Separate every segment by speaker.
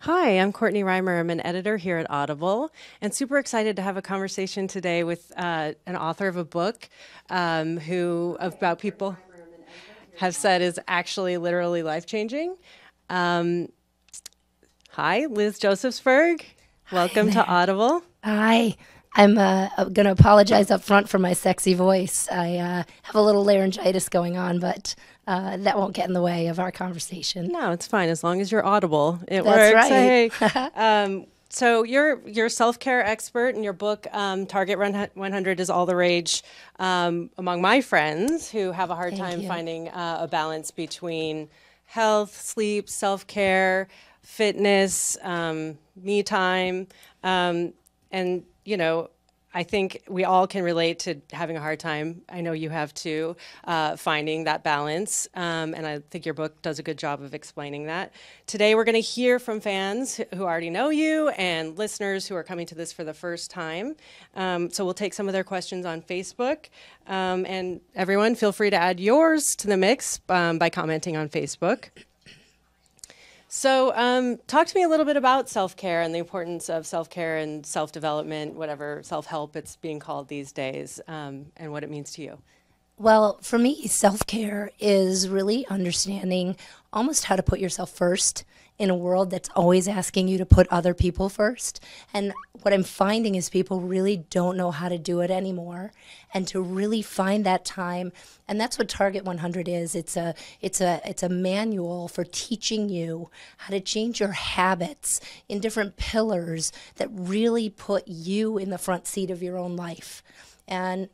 Speaker 1: Hi, I'm Courtney Reimer. I'm an editor here at Audible, and super excited to have a conversation today with an author of a book who, about people have said is actually literally life-changing. Hi, Liz Josefsberg.
Speaker 2: Hi
Speaker 1: Welcome to
Speaker 2: there.
Speaker 1: Audible.
Speaker 2: Hi. I'm going to apologize up front for my sexy voice. I have a little laryngitis going on, but that won't get in the way of our conversation.
Speaker 1: No, it's fine as long as you're audible. It
Speaker 2: That's
Speaker 1: works.
Speaker 2: right.
Speaker 1: Hey. So you're a self-care expert, and your book Target 100 is all the rage among my friends who have a hard
Speaker 2: Thank
Speaker 1: time
Speaker 2: you.
Speaker 1: finding a balance between health, sleep, self-care, fitness, me time, and I think we all can relate to having a hard time. I know you have too, finding that balance. And I think your book does a good job of explaining that. Today, we're going to hear from fans who already know you and listeners who are coming to this for the first time. So we'll take some of their questions on Facebook. And everyone, feel free to add yours to the mix by commenting on Facebook. So, talk to me a little bit about self-care and the importance of self-care and self-development, whatever self-help it's being called these days, and what it means to you.
Speaker 2: Well, for me, self-care is really understanding almost how to put yourself first in a world that's always asking you to put other people first. And what I'm finding is people really don't know how to do it anymore, and to really find that time. And that's what Target 100 is. It's a manual for teaching you how to change your habits in different pillars that really put you in the front seat of your own life. And,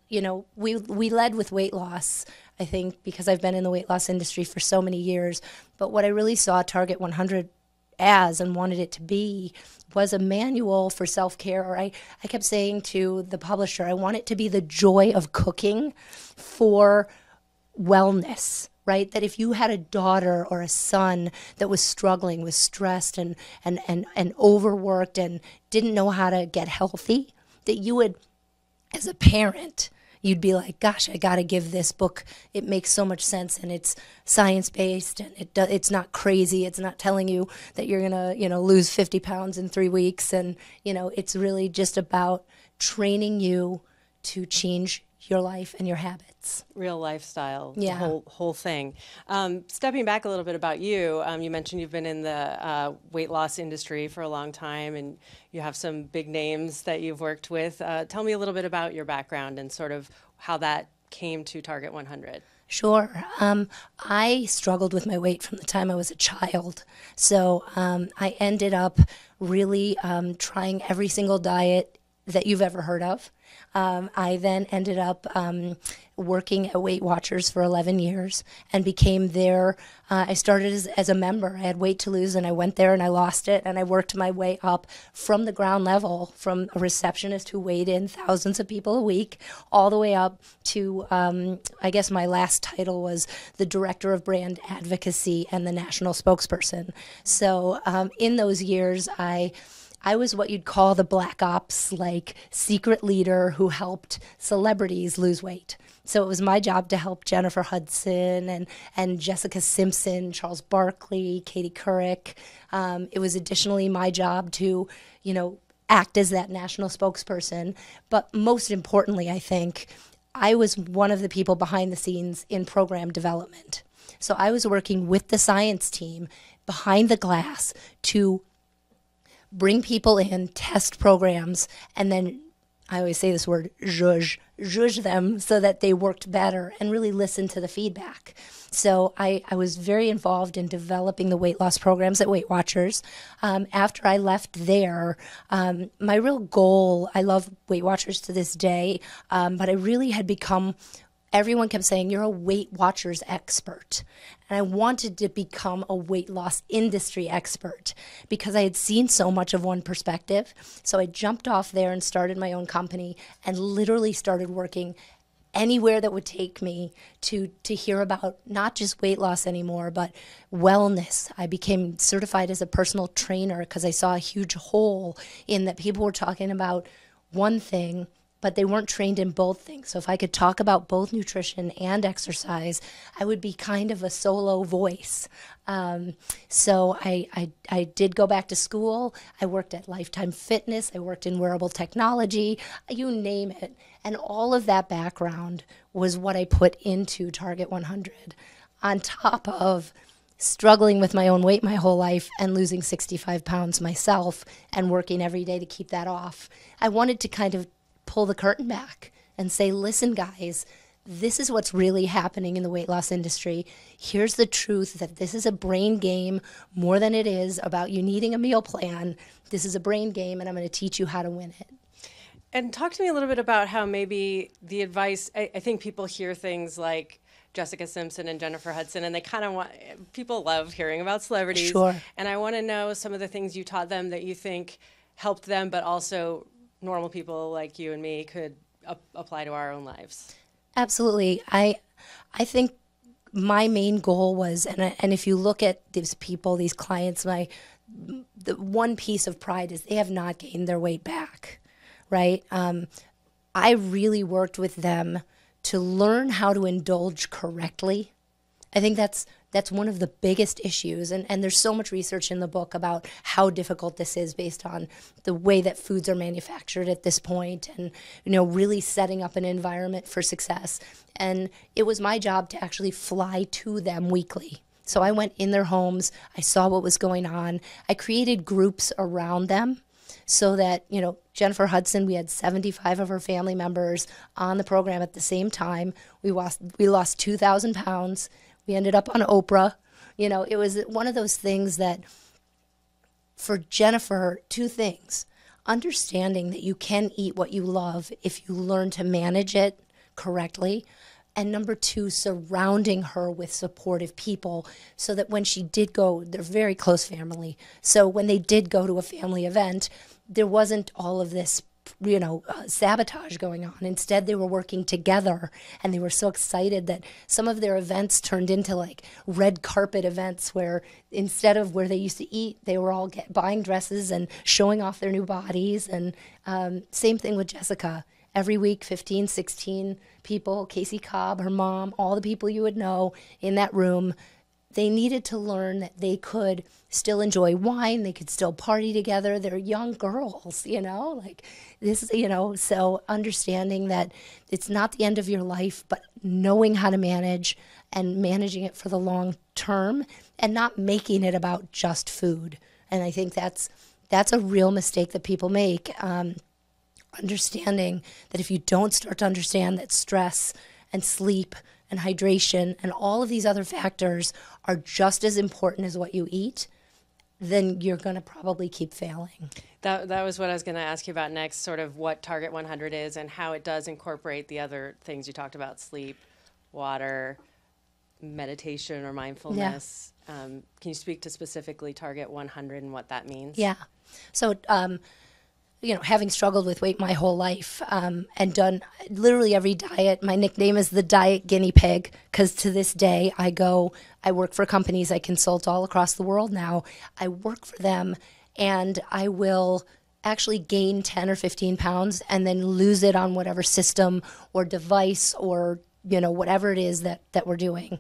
Speaker 2: we led with weight loss, I think, because I've been in the weight loss industry for so many years. But what I really saw Target 100 as and wanted it to be was a manual for self-care. Or I kept saying to the publisher, I want it to be the joy of cooking for wellness. Right? That if you had a daughter or a son that was struggling, was stressed and overworked and didn't know how to get healthy, that you would, as a parent, you'd be like, gosh, I got to give this book. It makes so much sense, and it's science-based, and it's not crazy. It's not telling you that you're going to, lose 50 pounds in 3 weeks. And, it's really just about training you to change your life and your habits.
Speaker 1: Real lifestyle, the
Speaker 2: Yeah.
Speaker 1: whole thing. Stepping back a little bit about you, you mentioned you've been in the weight loss industry for a long time, and you have some big names that you've worked with. Tell me a little bit about your background and sort of how that came to Target 100.
Speaker 2: Sure. I struggled with my weight from the time I was a child. So I ended up really trying every single diet that you've ever heard of. I then ended up working at Weight Watchers for 11 years and became there. I started as a member. I had weight to lose, and I went there and I lost it, and I worked my way up from the ground level, from a receptionist who weighed in thousands of people a week, all the way up to, I guess my last title was the Director of Brand Advocacy and the National Spokesperson. So in those years, I was what you'd call the black ops, like secret leader who helped celebrities lose weight. So it was my job to help Jennifer Hudson and Jessica Simpson, Charles Barkley, Katie Couric. It was additionally my job to, act as that national spokesperson. But most importantly, I think, I was one of the people behind the scenes in program development. So I was working with the science team behind the glass to bring people in, test programs, and then I always say this word, zhuzh them so that they worked better and really listen to the feedback. So I was very involved in developing the weight loss programs at Weight Watchers. After I left there, my real goal, I love Weight Watchers to this day, but I really had become, everyone kept saying, you're a Weight Watchers expert. And I wanted to become a weight loss industry expert because I had seen so much of one perspective. So I jumped off there and started my own company and literally started working anywhere that would take me to hear about not just weight loss anymore, but wellness. I became certified as a personal trainer because I saw a huge hole in that people were talking about one thing but they weren't trained in both things. So if I could talk about both nutrition and exercise, I would be kind of a solo voice. So I did go back to school. I worked at Lifetime Fitness. I worked in wearable technology, you name it. And all of that background was what I put into Target 100, on top of struggling with my own weight my whole life and losing 65 pounds myself and working every day to keep that off. I wanted to kind of pull the curtain back and say, listen, guys, this is what's really happening in the weight loss industry. Here's the truth, that this is a brain game more than it is about you needing a meal plan. This is a brain game, and I'm going to teach you how to win it.
Speaker 1: And talk to me a little bit about how maybe the advice, I think people hear things like Jessica Simpson and Jennifer Hudson, and they kind of want, people love hearing about celebrities.
Speaker 2: Sure.
Speaker 1: And I want to know some of the things you taught them that you think helped them, but also normal people like you and me could apply to our own lives.
Speaker 2: Absolutely. I think my main goal was, and if you look at these people, these clients, the one piece of pride is they have not gained their weight back, right? I really worked with them to learn how to indulge correctly. I think that's one of the biggest issues, and there's so much research in the book about how difficult this is based on the way that foods are manufactured at this point, and really setting up an environment for success. And it was my job to actually fly to them weekly. So I went in their homes, I saw what was going on, I created groups around them, so that, Jennifer Hudson, we had 75 of her family members on the program at the same time. We lost 2,000 pounds. We ended up on Oprah. It was one of those things that, for Jennifer, two things. Understanding that you can eat what you love if you learn to manage it correctly. And number two, surrounding her with supportive people so that when she did go, they're very close family. So when they did go to a family event, there wasn't all of this, sabotage going on. Instead, they were working together, and they were so excited that some of their events turned into like red carpet events where instead of where they used to eat, they were all buying dresses and showing off their new bodies. And same thing with Jessica. Every week, 15, 16 people, Casey Cobb, her mom, all the people you would know in that room, they needed to learn that they could still enjoy wine, they could still party together. They're young girls, like this, so understanding that it's not the end of your life, but knowing how to manage and managing it for the long term and not making it about just food. And I think that's a real mistake that people make. Understanding that if you don't start to understand that stress and sleep and hydration and all of these other factors are just as important as what you eat, then you're going to probably keep failing.
Speaker 1: That was what I was going to ask you about next, sort of what Target 100 is and how it does incorporate the other things you talked about: sleep, water, meditation or mindfulness. Yeah. Can you speak to specifically Target 100 and what that means?
Speaker 2: Yeah. So, having struggled with weight my whole life and done literally every diet, my nickname is the diet guinea pig, because to this day I work for companies, I consult all across the world now. I work for them, and I will actually gain 10 or 15 pounds and then lose it on whatever system or device or, whatever it is that we're doing.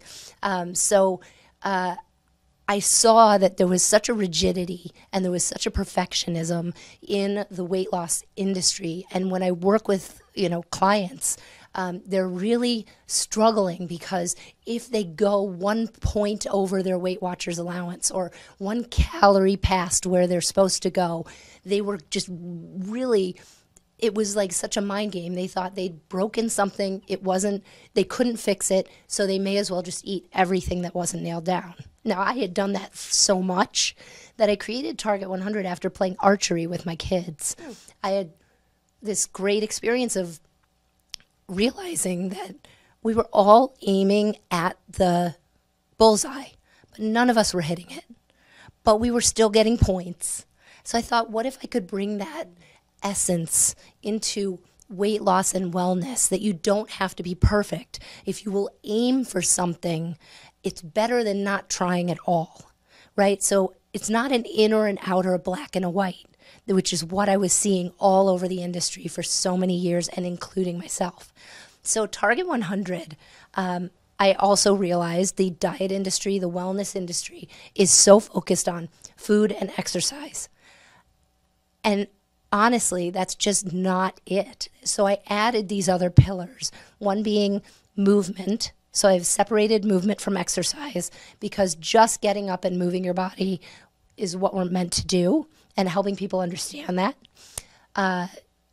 Speaker 2: I saw that there was such a rigidity and there was such a perfectionism in the weight loss industry. And when I work with, clients, they're really struggling because if they go 1 point over their Weight Watchers allowance or 1 calorie past where they're supposed to go, they were just really, it was like such a mind game. They thought they'd broken something. They couldn't fix it. So they may as well just eat everything that wasn't nailed down. Now, I had done that so much that I created Target 100 after playing archery with my kids. I had this great experience of realizing that we were all aiming at the bullseye, but none of us were hitting it. But we were still getting points. So I thought, what if I could bring that essence into weight loss and wellness, that you don't have to be perfect. If you will aim for something, it's better than not trying at all, right? So it's not an in or an out or a black and a white. which is what I was seeing all over the industry for so many years, and including myself. So Target 100, I also realized the diet industry, the wellness industry, is so focused on food and exercise. And honestly, that's just not it. So I added these other pillars, one being movement. So I've separated movement from exercise, because just getting up and moving your body is what we're meant to do, and helping people understand that.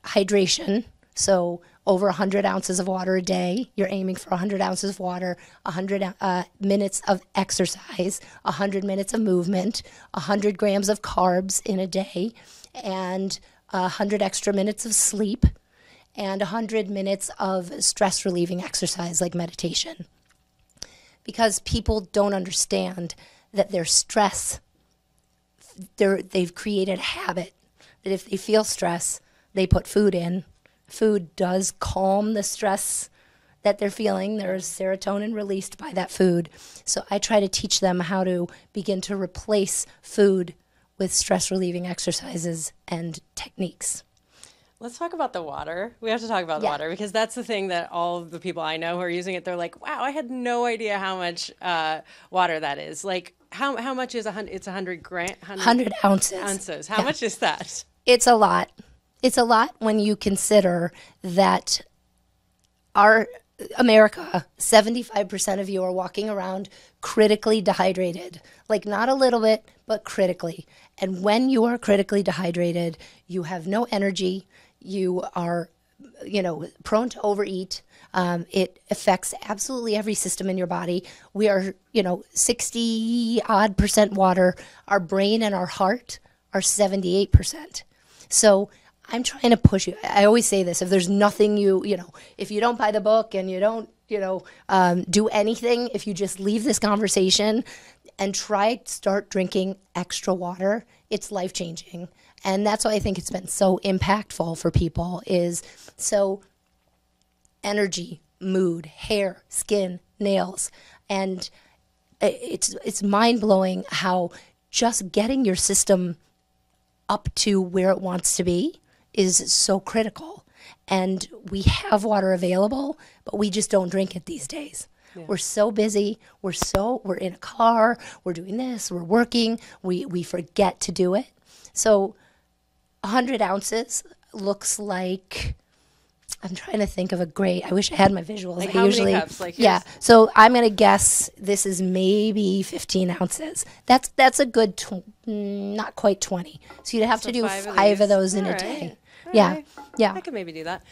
Speaker 2: Hydration. So over 100 ounces of water a day. You're aiming for 100 ounces of water, 100 minutes of exercise, 100 minutes of movement, 100 grams of carbs in a day, and 100 extra minutes of sleep, and 100 minutes of stress relieving exercise like meditation. Because people don't understand that their stress, they've created a habit that if they feel stress, they put food in. Food does calm the stress that they're feeling. There's serotonin released by that food. So I try to teach them how to begin to replace food with stress relieving exercises and techniques.
Speaker 1: Let's talk about the water. We have to talk about the water, because that's the thing that all of the people I know who are using it, they're like, wow, I had no idea how much water that is. Like, how much is 100? It's 100
Speaker 2: ounces.
Speaker 1: How much is that?
Speaker 2: It's a lot. It's a lot when you consider that our America, 75% of you are walking around critically dehydrated. Like, not a little bit, but critically. And when you are critically dehydrated, you have no energy. You are, prone to overeat. It affects absolutely every system in your body. We are, 60-odd% water. Our brain and our heart are 78%. So I'm trying to push you. I always say this: if there's nothing if you don't buy the book and you don't, do anything, if you just leave this conversation and start drinking extra water, it's life-changing. And that's why I think it's been so impactful for people, is so energy, mood, hair, skin, nails. And it's mind-blowing how just getting your system up to where it wants to be is so critical. And we have water available, but we just don't drink it these days. Yeah. We're so busy. We're in a car. We're doing this. We're working. We forget to do it. So 100 ounces looks like, I'm trying to think of I wish I had my visuals.
Speaker 1: Like, how many cups? Like,
Speaker 2: yeah. So I'm going to guess this is maybe 15 ounces. That's a good, not quite 20. So you'd have to do five of those in a day. Yeah.
Speaker 1: I could maybe do that.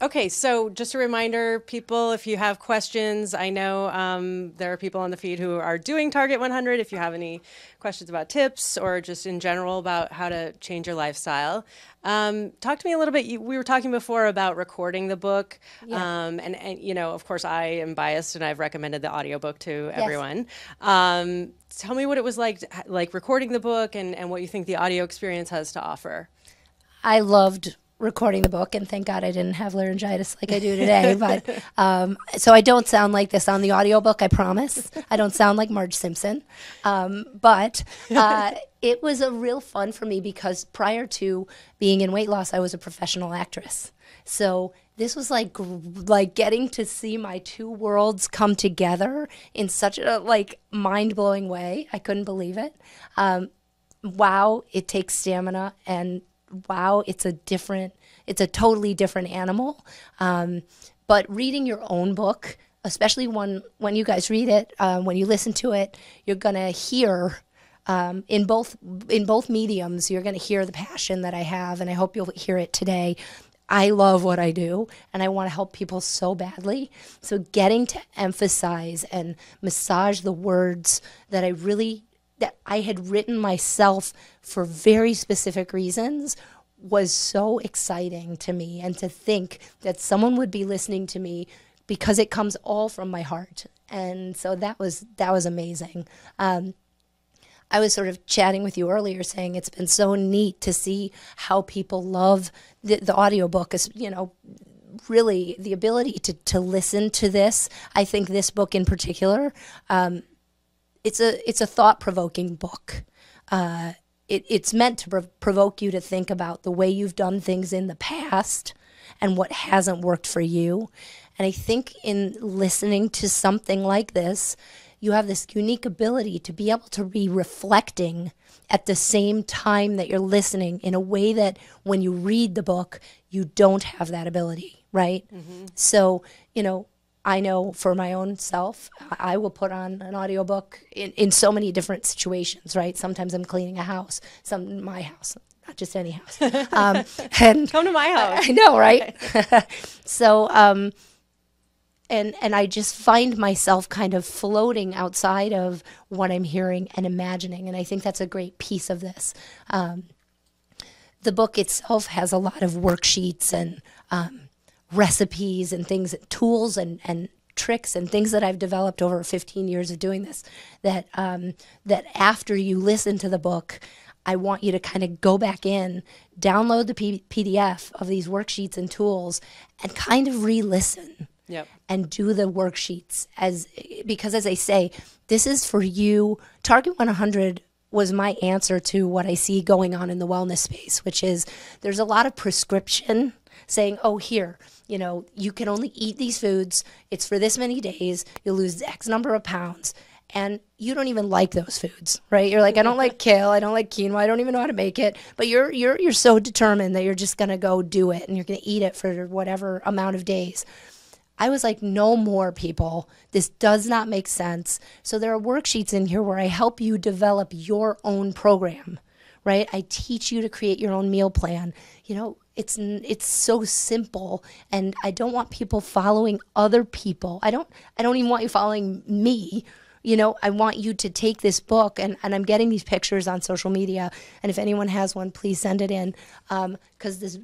Speaker 1: Okay, so just a reminder, people, if you have questions, I know there are people on the feed who are doing Target 100. If you have any questions about tips or just in general about how to change your lifestyle, talk to me a little bit. We were talking before about recording the book, and of course, I am biased and I've recommended the audiobook to everyone. Tell me what it was like recording the book and what you think the audio experience has to offer.
Speaker 2: I loved recording the book, and thank God I didn't have laryngitis like I do today. But so I don't sound like this on the audiobook, I promise. I don't sound like Marge Simpson. But it was a real fun for me, because prior to being in weight loss, I was a professional actress. So this was like getting to see my two worlds come together in such a mind-blowing way. I couldn't believe it. Wow, it takes stamina, and wow, it's a totally different animal. But reading your own book, especially when you guys read it, when you listen to it, you're gonna hear in both mediums, you're gonna hear the passion that I have, and I hope you'll hear it today. I love what I do, and I want to help people so badly. So getting to emphasize and massage the words that I had written myself for very specific reasons was so exciting to me, and to think that someone would be listening to me because it comes all from my heart. And so that was amazing. I was sort of chatting with you earlier saying it's been so neat to see how people love the audiobook, really the ability to listen to this. I think this book in particular, it's a thought-provoking book. it's meant to provoke you to think about the way you've done things in the past and what hasn't worked for you. And I think in listening to something like this, you have this unique ability to be able to be reflecting at the same time that you're listening in a way that when you read the book, you don't have that ability, right? So, I know for my own self, I will put on an audiobook in so many different situations, right? Sometimes I'm cleaning a house, my house, not just any house. And
Speaker 1: Come to my house.
Speaker 2: I know, right? So, and I just find myself kind of floating outside of what I'm hearing and imagining. And I think that's a great piece of this. The book itself has a lot of worksheets and recipes and things, tools and tricks and things that I've developed over 15 years of doing this, that after you listen to the book, I want you to kind of go back in, download the PDF of these worksheets and tools, and kind of re-listen.
Speaker 1: Yep.
Speaker 2: And do the worksheets because as I say, this is for you. Target 100 was my answer to what I see going on in the wellness space, which is there's a lot of prescription saying, oh, here, you can only eat these foods. It's for this many days. You'll lose X number of pounds. And you don't even like those foods, right? You're like, I don't like kale. I don't like quinoa. I don't even know how to make it. But you're so determined that you're just going to go do it and you're going to eat it for whatever amount of days. I was like, no more, people. This does not make sense. So there are worksheets in here where I help you develop your own program, right? I teach you to create your own meal plan. It's so simple, and I don't want people following other people. I don't even want you following me. I want you to take this book, and I'm getting these pictures on social media, and if anyone has one, please send it in, because this,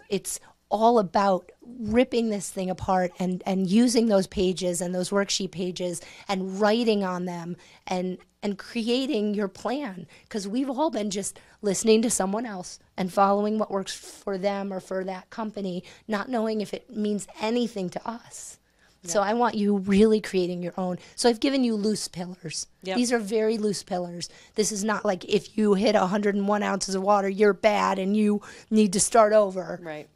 Speaker 2: it's all about ripping this thing apart and using those pages and those worksheet pages and writing on them and creating your plan, because we've all been just listening to someone else and following what works for them or for that company, not knowing if it means anything to us. Yeah. So I want you really creating your own. So I've given you loose pillars. Yep. These are very loose pillars. This is not like if you hit 101 ounces of water, you're bad and you need to start over.
Speaker 1: Right.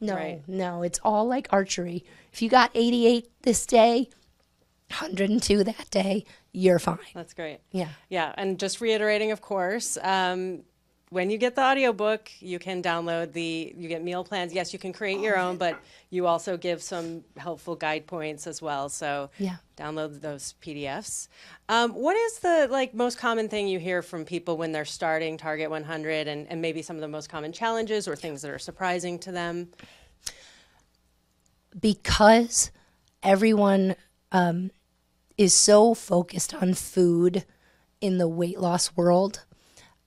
Speaker 2: No, it's all like archery. If you got 88 this day, 102 that day, you're fine.
Speaker 1: That's great.
Speaker 2: Yeah.
Speaker 1: Yeah. And just reiterating, of course, when you get the audiobook, you can download you get meal plans. Yes, you can create your own, but you also give some helpful guide points as well. So download those PDFs. What is the most common thing you hear from people when they're starting Target 100 and maybe some of the most common challenges or things that are surprising to them? Because
Speaker 2: everyone is so focused on food in the weight loss world,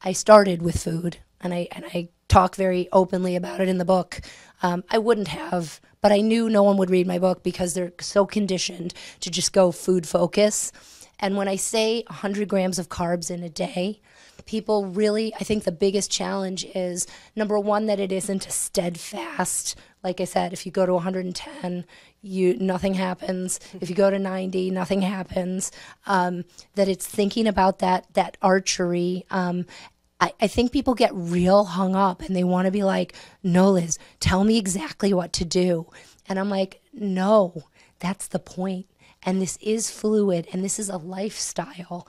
Speaker 2: I started with food, and I talk very openly about it in the book. I wouldn't have, but I knew no one would read my book because they're so conditioned to just go food focus. And when I say 100 grams of carbs in a day, people really, I think the biggest challenge is, number one, that it isn't a steadfast. Like I said, if you go to 110, nothing happens. If you go to 90, nothing happens. That it's thinking about that archery. I think people get real hung up and they want to be like, no, Liz, tell me exactly what to do. And I'm like, no, that's the point. And this is fluid and this is a lifestyle.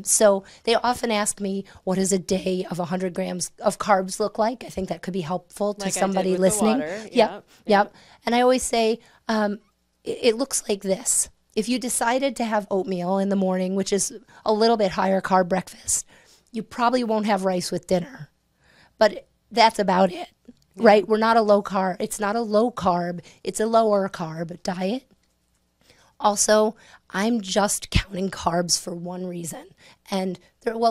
Speaker 2: So they often ask me, what does a day of 100 grams of carbs look like? I think that could be helpful to somebody listening. Yep. And I always say, it looks like this. If you decided to have oatmeal in the morning, which is a little bit higher carb breakfast, you probably won't have rice with dinner. But that's about it, right? We're not a low carb. It's not a low carb. It's a lower carb diet. Also, I'm just counting carbs for one reason. And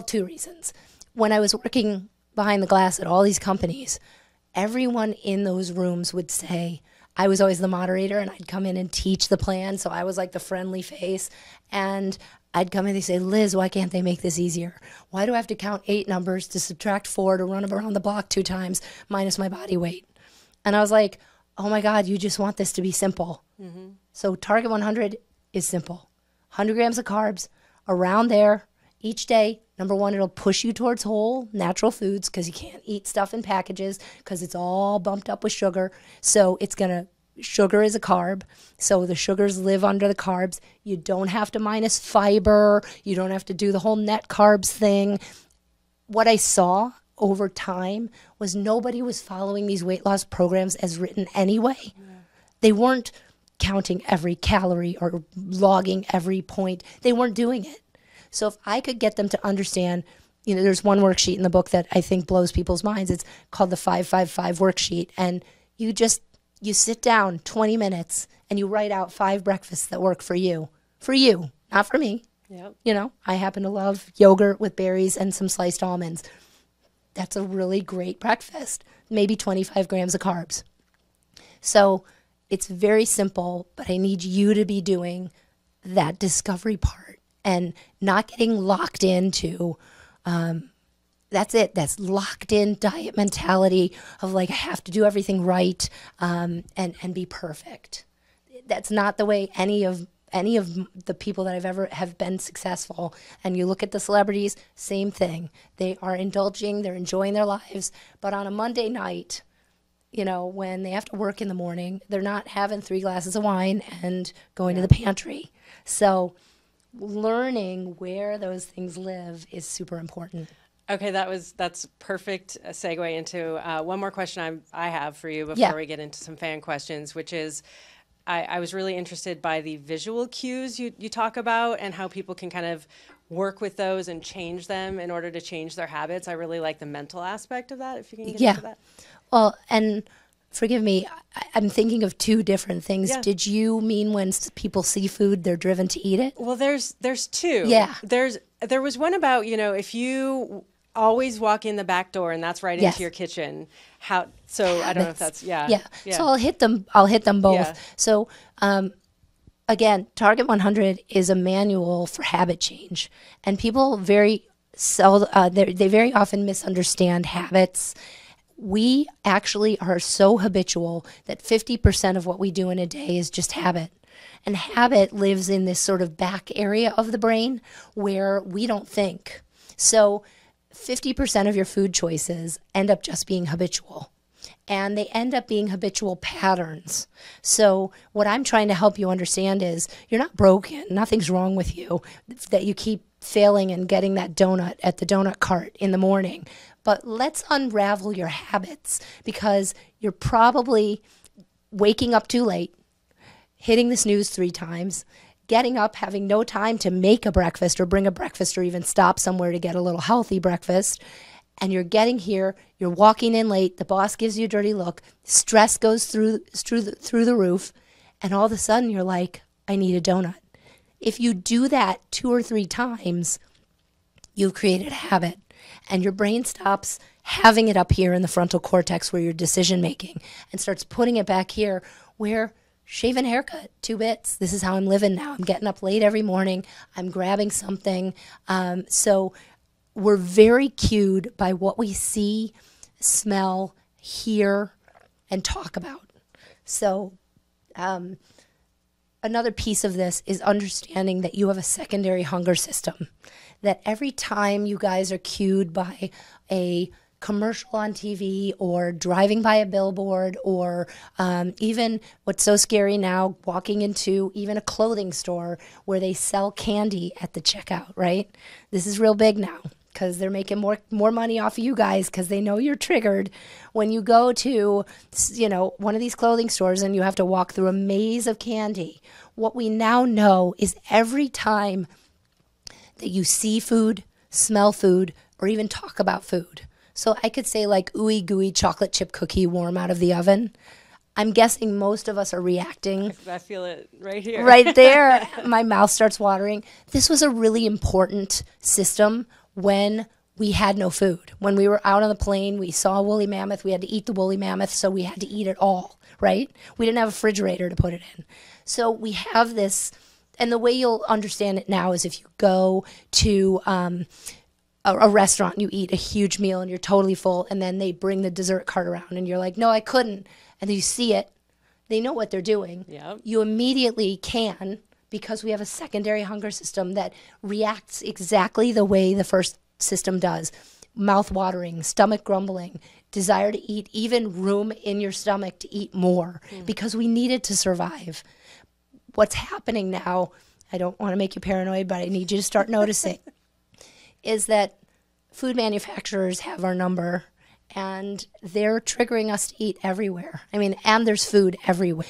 Speaker 2: two reasons. When I was working behind the glass at all these companies, everyone in those rooms would say, I was always the moderator and I'd come in and teach the plan. So I was like the friendly face. And I'd come in and they'd say, Liz, why can't they make this easier? Why do I have to count 8 numbers to subtract 4 to run around the block 2 times minus my body weight? And I was like, oh my God, you just want this to be simple. Mm-hmm. So Target 100 is simple. 100 grams of carbs around there. each day, number one, it'll push you towards whole, natural foods because you can't eat stuff in packages because it's all bumped up with sugar. So sugar is a carb. So the sugars live under the carbs. You don't have to minus fiber. You don't have to do the whole net carbs thing. What I saw over time was nobody was following these weight loss programs as written anyway. Yeah. They weren't counting every calorie or logging every point. They weren't doing it. So if I could get them to understand, there's one worksheet in the book that I think blows people's minds. It's called the 555 worksheet. And you sit down 20 minutes and you write out 5 breakfasts that work for you, not for me. Yep. I happen to love yogurt with berries and some sliced almonds. That's a really great breakfast, maybe 25 grams of carbs. So it's very simple, but I need you to be doing that discovery part and not getting locked into, that's it. That's locked in diet mentality of like, I have to do everything right and be perfect. That's not the way any of the people that have been successful. And you look at the celebrities, same thing. They are indulging, they're enjoying their lives. But on a Monday night, when they have to work in the morning, they're not having 3 glasses of wine and going to the pantry. So learning where those things live is super important.
Speaker 1: Okay, that's perfect segue into one more question I have for you before we get into some fan questions, which is I was really interested by the visual cues you talk about and how people can kind of work with those and change them in order to change their habits. I really like the mental aspect of that, if you can get into that.
Speaker 2: Well, and forgive me, I'm thinking of 2 different things.
Speaker 1: Yeah.
Speaker 2: Did you mean when people see food, they're driven to eat it?
Speaker 1: Well, there's 2.
Speaker 2: Yeah.
Speaker 1: There was one about, if you always walk in the back door and that's right into your kitchen. I don't know if that's, yeah.
Speaker 2: So I'll hit them both.
Speaker 1: Yeah.
Speaker 2: So, again, Target 100 is a manual for habit change. And people very often misunderstand habits. We actually are so habitual that 50% of what we do in a day is just habit. And habit lives in this sort of back area of the brain where we don't think. So 50% of your food choices end up just being habitual. And they end up being habitual patterns. So what I'm trying to help you understand is you're not broken. Nothing's wrong with you that you keep failing and getting that donut at the donut cart in the morning. But let's unravel your habits because you're probably waking up too late, hitting the snooze 3 times, getting up, having no time to make a breakfast or bring a breakfast or even stop somewhere to get a little healthy breakfast. And you're getting here, you're walking in late, the boss gives you a dirty look, stress goes through the roof, and all of a sudden you're like, I need a donut. If you do that 2 or 3 times, you've created a habit. And your brain stops having it up here in the frontal cortex where you're decision making and starts putting it back here where shave and haircut, 2 bits. This is how I'm living now. I'm getting up late every morning. I'm grabbing something. So we're very cued by what we see, smell, hear, and talk about. So another piece of this is understanding that you have a secondary hunger system. That every time you guys are cued by a commercial on TV or driving by a billboard or even what's so scary now, walking into even a clothing store where they sell candy at the checkout, right? This is real big now because they're making more money off of you guys because they know you're triggered. When you go to, one of these clothing stores and you have to walk through a maze of candy, what we now know is every time that you see food, smell food, or even talk about food. So I could say like ooey gooey chocolate chip cookie warm out of the oven. I'm guessing most of us are reacting.
Speaker 1: I feel it right here.
Speaker 2: Right there. My mouth starts watering. This was a really important system when we had no food. When we were out on the plane, we saw a woolly mammoth. We had to eat the woolly mammoth, so we had to eat it all, right? We didn't have a refrigerator to put it in. So we have this. And the way you'll understand it now is if you go to a restaurant, you eat a huge meal and you're totally full, and then they bring the dessert cart around and you're like, no, I couldn't. And then you see it. They know what they're doing.
Speaker 1: Yep.
Speaker 2: You immediately can because we have a secondary hunger system that reacts exactly the way the first system does. Mouth watering, stomach grumbling, desire to eat, even room in your stomach to eat more, because we need it to survive. What's happening now, I don't want to make you paranoid, but I need you to start noticing, is that food manufacturers have our number, and they're triggering us to eat everywhere. I mean, and there's food everywhere.